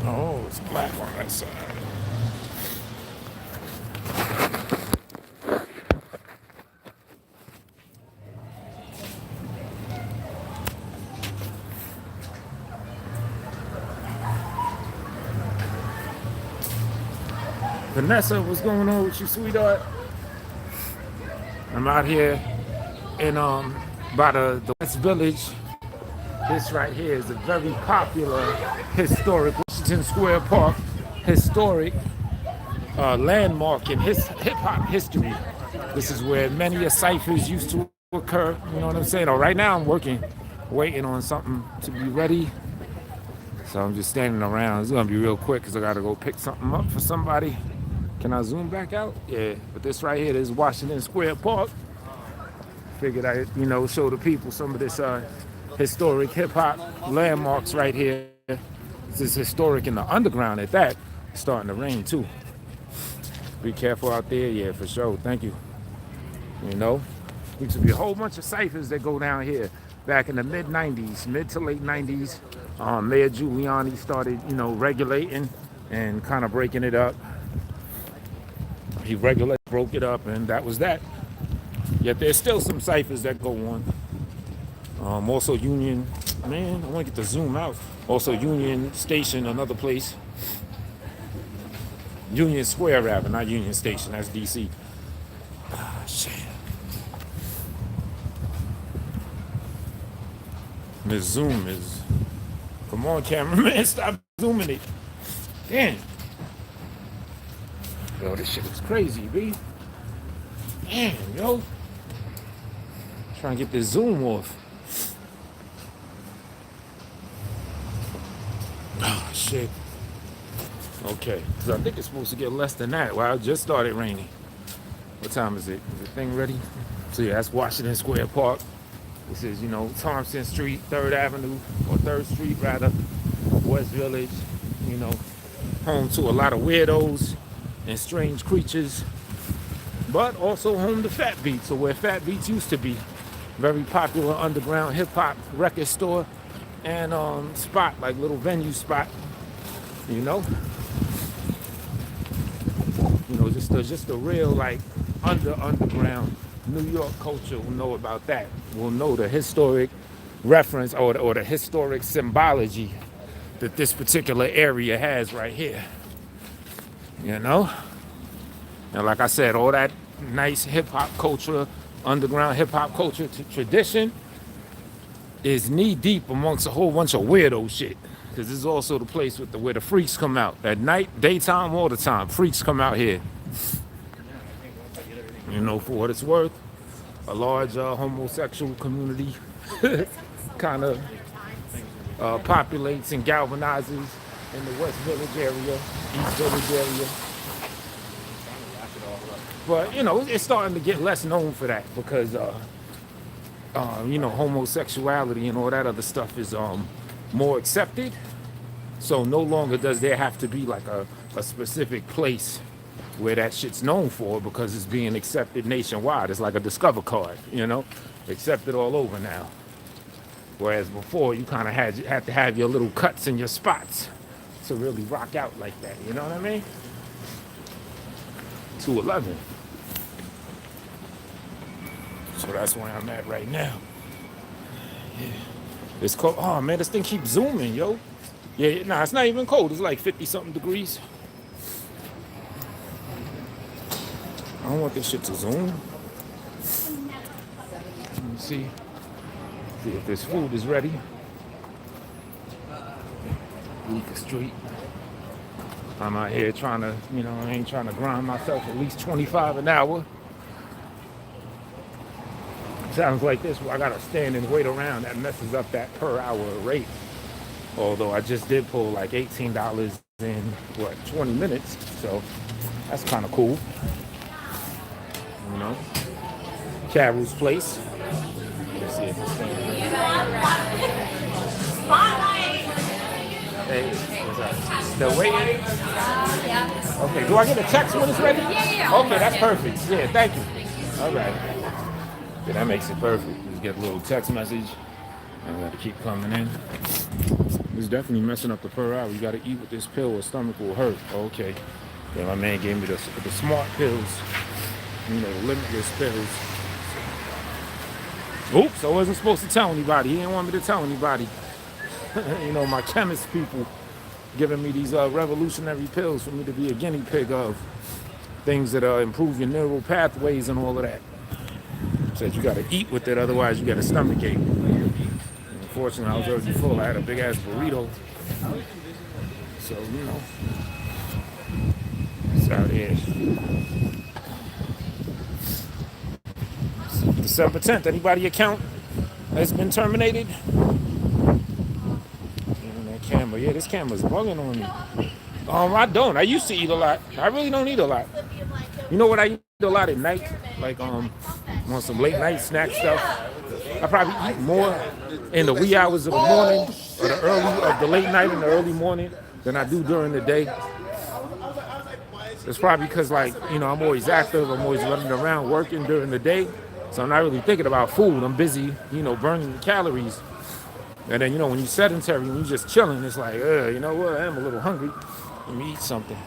Oh, it's black on that side. Vanessa, what's going on with you, sweetheart? I'm out here in by the West Village. This right here is a very popular historic Washington Square Park historic landmark in hip hop history. This is where many a ciphers used to occur. You know what I'm saying? Oh, right now I'm working, waiting on something to be ready. So I'm just standing around. It's gonna be real quick because I gotta go pick something up for somebody. Can I zoom back out? Yeah. But this right here, this is Washington Square Park. Figured I, show the people some of this historic hip hop landmarks right here. This is historic in the underground at that. It's starting to rain too. Be careful out there. Yeah, for sure. Thank you. Used to be a whole bunch of ciphers that go down here back in the mid 90s, mid to late 90s. Mayor Giuliani started, regulating and kind of breaking it up. He broke it up, and that was that. Yet there's still some ciphers that go on. Also Union, man, I want to get the zoom out. Also Union Station, another place. Union Square, rather, not Union Station, that's DC. Ah, shit. This zoom is, come on cameraman, stop zooming it. Damn. Yo, this shit is crazy, B. Damn, yo. Trying to get this zoom off. Oh, shit. Okay, because I think it's supposed to get less than that. Well, it just started raining. What time is it? Is the thing ready? So yeah, that's Washington Square Park. This is, Thompson Street, 3rd Avenue, or 3rd Street rather, West Village, home to a lot of weirdos and strange creatures, but also home to Fat Beats, or where Fat Beats used to be. Very popular underground hip hop record store and spot, like little venue spot, just a real like underground New York culture will know about that. Will know the historic reference or the historic symbology that this particular area has right here. And like I said, all that nice hip hop culture, underground hip hop culture tradition is knee deep amongst a whole bunch of weirdo shit. Because this is also the place where the freaks come out. At night, daytime, all the time. Freaks come out here. For what it's worth, a large homosexual community kind of populates and galvanizes in the West Village area, East Village area. But, it's starting to get less known for that because, homosexuality and all that other stuff is more accepted. So no longer does there have to be like a specific place where that shit's known for because it's being accepted nationwide. It's like a Discover card, accepted all over now. Whereas before, you kind of had to have your little cuts and your spots to really rock out like that. You know what I mean? 211. So that's where I'm at right now. Yeah. It's cold. Oh man, this thing keeps zooming, yo. Yeah, nah, it's not even cold. It's like 50-something degrees. I don't want this shit to zoom. Let me see if this food is ready. Bleecker Street. I'm out here trying to, I ain't trying to grind myself at least 25 an hour. Sounds like this, I gotta stand and wait around. That messes up that per hour rate. Although I just did pull like $18 in 20 minutes, so that's kind of cool. Carol's Place. Let's see if this thing. Hey, what's up? Still waiting? Yeah. Okay, do I get a text when it's ready? Yeah. Okay, that's perfect. Yeah, thank you. All right. Yeah, that makes it perfect. Just get a little text message. I gotta keep coming in. It's definitely messing up the per hour. You got to eat with this pill or stomach will hurt. Okay. Yeah, my man gave me the smart pills, the limitless pills. Oops, I wasn't supposed to tell anybody. He didn't want me to tell anybody. My chemist people giving me these revolutionary pills for me to be a guinea pig of. Things that improve your neural pathways and all of that. Said you got to eat with it, otherwise you got a stomach ache. Unfortunately, I was already full. I had a big ass burrito. So, it's out here. December 10th. Anybody account has been terminated? That camera. Yeah, this camera's bugging on me. I don't. I used to eat a lot. I really don't eat a lot. You know what I eat a lot at night? Like on some late night snack stuff. I probably eat more in the wee hours of the morning or the late night and the early morning than I do during the day. It's probably because I'm always active. I'm always running around working during the day. So I'm not really thinking about food. I'm busy, burning the calories. And then, when you're sedentary, when you're just chilling, it's like, you know what? I am a little hungry. Let me eat something.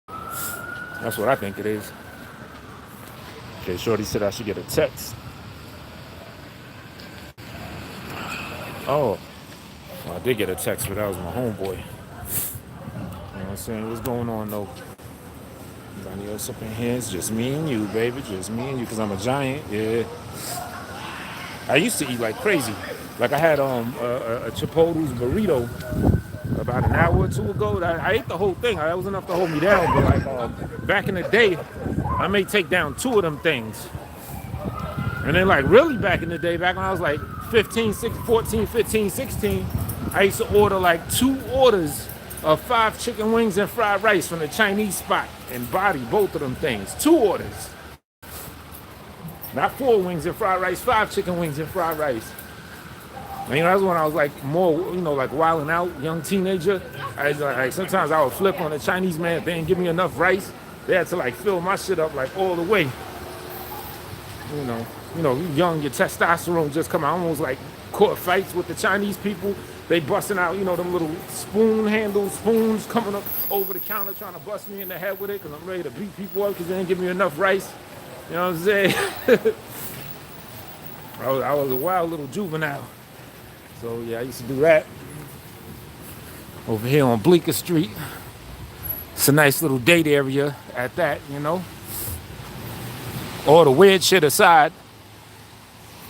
That's what I think it is. Okay, Shorty said I should get a text. Oh, well, I did get a text, but that was my homeboy. You know what I'm saying? What's going on, though? Anybody else up in here? It's just me and you, baby. Just me and you, because I'm a giant. Yeah. I used to eat like crazy. Like I had a Chipotle's burrito about an hour or two ago. I ate the whole thing. That was enough to hold me down. But back in the day, I may take down 2 of them things. And then really back in the day, back when I was like 14, 15, 16, I used to order 2 orders of 5 chicken wings and fried rice from the Chinese spot and body both of them things. 2 orders. Not 4 wings and fried rice, 5 chicken wings and fried rice. And, that's when I was more, wilding out, young teenager. Sometimes I would flip on the Chinese man if they didn't give me enough rice. They had to fill my shit up all the way. Young, your testosterone just come out. I almost caught fights with the Chinese people. They busting out, them little spoons coming up over the counter trying to bust me in the head with it because I'm ready to beat people up because they didn't give me enough rice. You know what I'm saying? I was a wild little juvenile. So, yeah, I used to do that. Over here on Bleecker Street. It's a nice little date area at that, All the weird shit aside,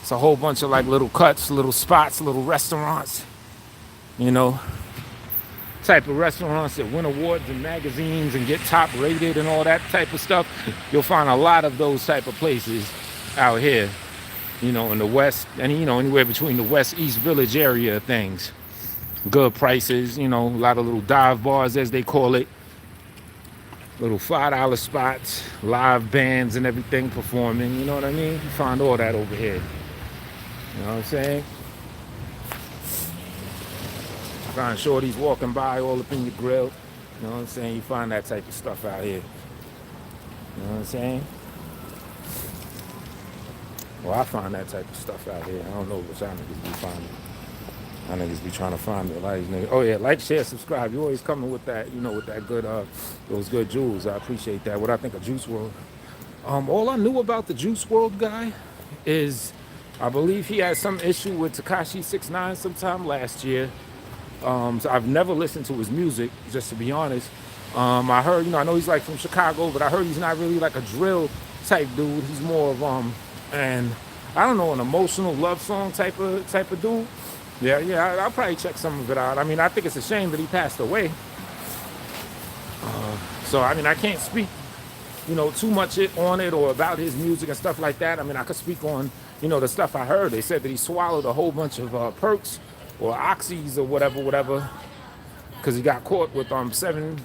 it's a whole bunch of little cuts, little spots, little restaurants, type of restaurants that win awards in magazines and get top rated and all that type of stuff. You'll find a lot of those type of places out here, in the West and, anywhere between the West East Village area of things. Good prices, a lot of little dive bars as they call it. Little $5 spots, live bands and everything performing, you know what I mean? You find all that over here. You know what I'm saying? You find shorties walking by all up in your grill. You know what I'm saying? You find that type of stuff out here. You know what I'm saying? Well, I find that type of stuff out here. I don't know what y'all niggas be finding. Y'all niggas be trying to find it. Oh yeah, like, share, subscribe. You always coming with that, with that good, those good jewels. I appreciate that. What I think of Juice WRLD. All I knew about the Juice WRLD guy is, I believe he had some issue with Tekashi 6ix9ine sometime last year. So I've never listened to his music, just to be honest. I heard, I know he's from Chicago, but I heard he's not really a drill type dude. He's more of and I don't know, an emotional love song type of dude. Yeah, I'll probably check some of it out. I mean, I think it's a shame that he passed away. So I can't speak, too much on it or about his music and stuff like that. I mean, I could speak on, the stuff I heard. They said that he swallowed a whole bunch of perks or oxys or whatever, because he got caught with 70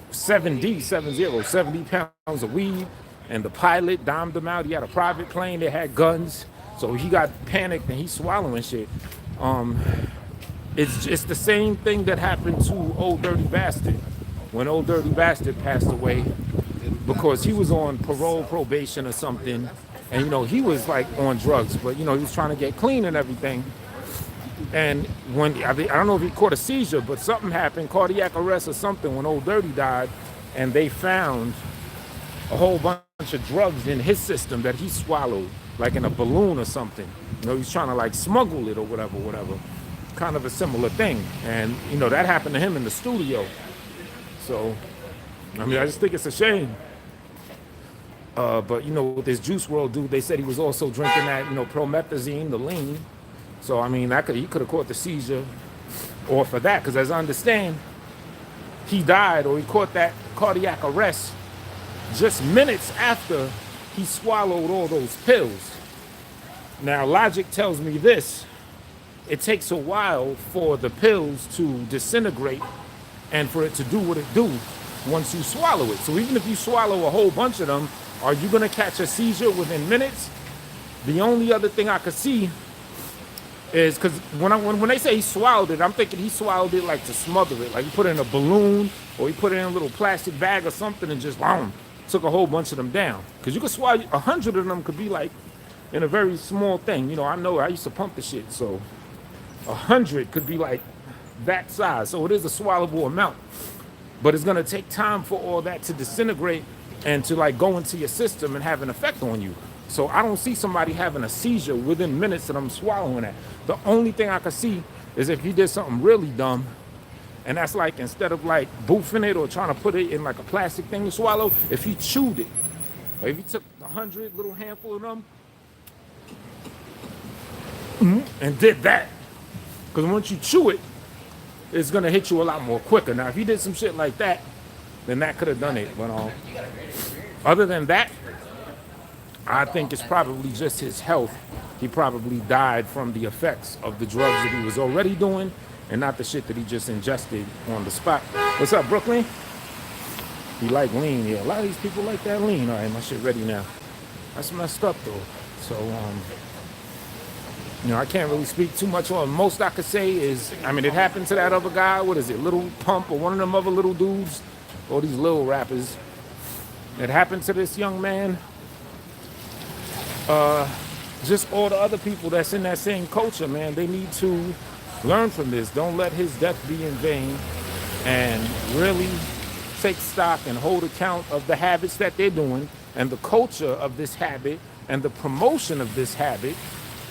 pounds of weed, and the pilot dimed him out. He had a private plane that had guns, so he got panicked and he's swallowing shit. It's the same thing that happened to Old Dirty Bastard when Old Dirty Bastard passed away, because he was on probation or something, and he was on drugs, but he was trying to get clean and everything. And when I don't know if he caught a seizure, but something happened, cardiac arrest or something, when Old Dirty died, and they found a whole bunch of drugs in his system that he swallowed, like in a balloon or something. You know, he's trying to like smuggle it or whatever, whatever. Kind of a similar thing. And, you know, that happened to him in the studio. So, I mean, I just think it's a shame. But, you know, with this Juice World dude, they said he was also drinking that, you know, promethazine, the lean. So, I mean, he could have caught the seizure or for that. Because as I understand, he died or he caught that cardiac arrest just minutes after he swallowed all those pills. Now, logic tells me this. It takes a while for the pills to disintegrate and for it to do what it do once you swallow it. So even if you swallow a whole bunch of them, are you going to catch a seizure within minutes? The only other thing I could see is because when they say he swallowed it, I'm thinking he swallowed it like to smother it. Like he put it in a balloon or he put it in a little plastic bag or something and just took a whole bunch of them down. Because you could swallow 100 of them could be like in a very small thing. You know I used to pump the shit, so 100 could be like that size. So it is a swallowable amount. But it's gonna take time for all that to disintegrate and to like go into your system and have an effect on you. So I don't see somebody having a seizure within minutes that I'm swallowing that. The only thing I can see is if he did something really dumb, and that's like instead of like boofing it or trying to put it in like a plastic thing to swallow, if he chewed it, or if he took 100 little handful of them and did that. Because once you chew it, it's gonna hit you a lot more quicker. Now, if he did some shit like that, then that could have done it. But other than that, I think it's probably just his health. He probably died from the effects of the drugs that he was already doing and not the shit that he just ingested on the spot. What's up, Brooklyn? You like lean? Yeah, a lot of these people like that lean. All right, my shit ready now. That's messed up, though. So, you know, I can't really speak too much on. Most I could say is, I mean, it happened to that other guy. What is it, Little Pump or one of them other little dudes? All these little rappers. It happened to this young man. Just all the other people that's in that same culture, man, they need to learn from this. Don't let his death be in vain and really take stock and hold account of the habits that they're doing and the culture of this habit and the promotion of this habit,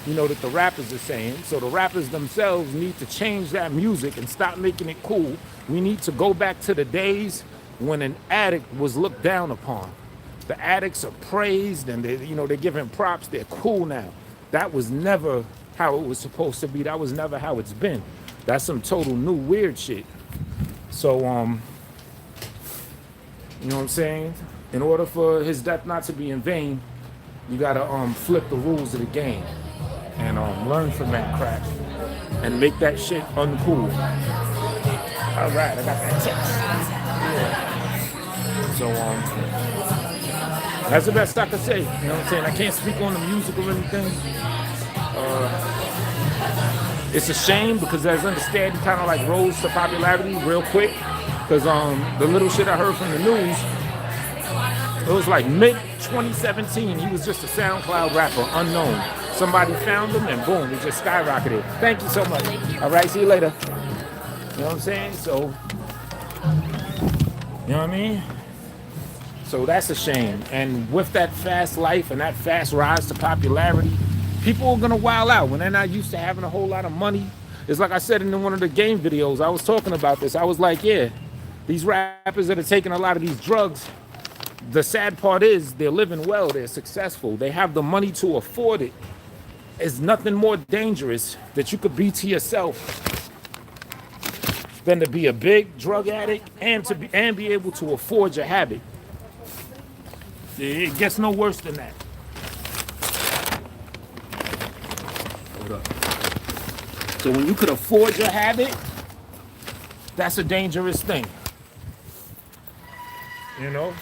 you know, that the rappers are saying. So the rappers themselves need to change that music and stop making it cool. We need to go back to the days when an addict was looked down upon. The addicts are praised and they're given props. They're cool now. That was never how it was supposed to be. That was never how it's been. That's some total new weird shit. So, you know what I'm saying? In order for his death not to be in vain, you gotta flip the rules of the game and learn from that crap and make that shit uncool. All right, I got that text. Yeah. So, that's the best I can say. You know what I'm saying? I can't speak on the music or anything. It's a shame because as I understand, he kind of like rose to popularity real quick. Because the little shit I heard from the news, it was like mid-2017. He was just a SoundCloud rapper, unknown. Somebody found him and boom, he just skyrocketed. Thank you so much. All right, see you later. You know what I'm saying? So, you know what I mean? So that's a shame. And with that fast life and that fast rise to popularity, people are gonna wild out when they're not used to having a whole lot of money. It's like I said in one of the game videos, I was talking about this. I was like, yeah, these rappers that are taking a lot of these drugs, the sad part is they're living well, they're successful, they have the money to afford it. It's nothing more dangerous that you could be to yourself than to be a big drug addict and be able to afford your habit. It gets no worse than that. Hold up. So when you could afford your habit, that's a dangerous thing. You know?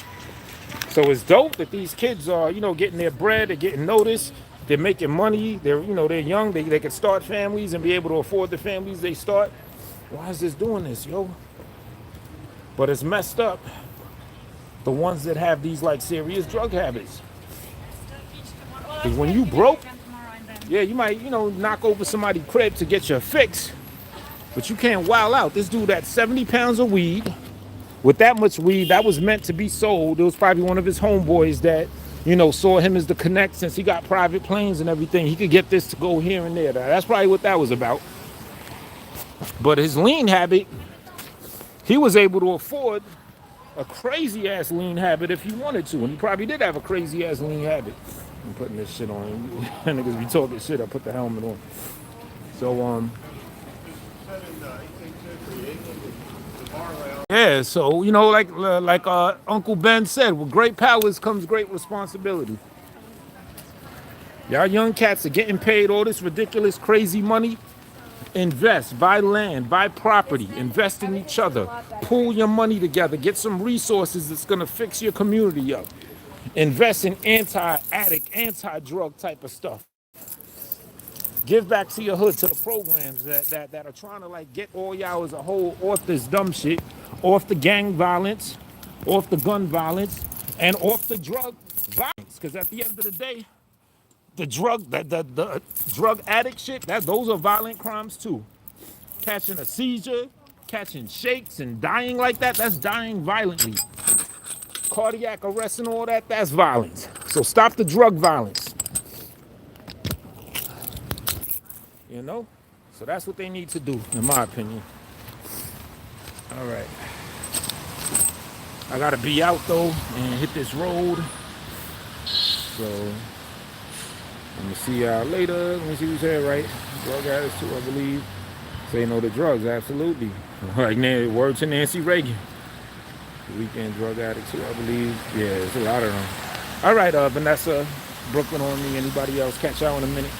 So it's dope that these kids are, getting their bread, they're getting noticed, they're making money, they're young, they can start families and be able to afford the families they start. Why is this doing this, yo? But it's messed up. The ones that have these like serious drug habits. Because when you broke, Yeah, you might, knock over somebody's crib to get your fix, but you can't wild out. This dude had 70 pounds of weed. With that much weed, that was meant to be sold. It was probably one of his homeboys that, saw him as the connect since he got private planes and everything. He could get this to go here and there. That's probably what that was about. But his lean habit, he was able to afford a crazy ass lean habit if he wanted to. And he probably did have a crazy ass lean habit. I'm putting this shit on. Niggas be talking shit. I put the helmet on. So, yeah, so like Uncle Ben said, with great powers comes great responsibility. Y'all young cats are getting paid all this ridiculous, crazy money. Invest, buy land, buy property, invest in each other, pool your money together, get some resources that's gonna fix your community up. Invest in anti-addict, anti-drug type of stuff. Give back to your hood, to the programs that are trying to like get all y'all as a whole off this dumb shit, off the gang violence, off the gun violence, and off the drug violence. Because at the end of the day, the drug addict shit, those are violent crimes too. Catching a seizure, catching shakes and dying like that, that's dying violently. Cardiac arrest and all that, that's violence. So stop the drug violence. So that's what they need to do, in my opinion. All right. I gotta be out though and hit this road. So I'm gonna see y'all later. Let me see who's here, right? Drug addicts too, I believe. Say no to drugs, absolutely. Like word to Nancy Reagan. The weekend drug addict too, I believe. Yeah, there's a lot of them. All right, Vanessa, Brooklyn on me. Anybody else? Catch y'all in a minute.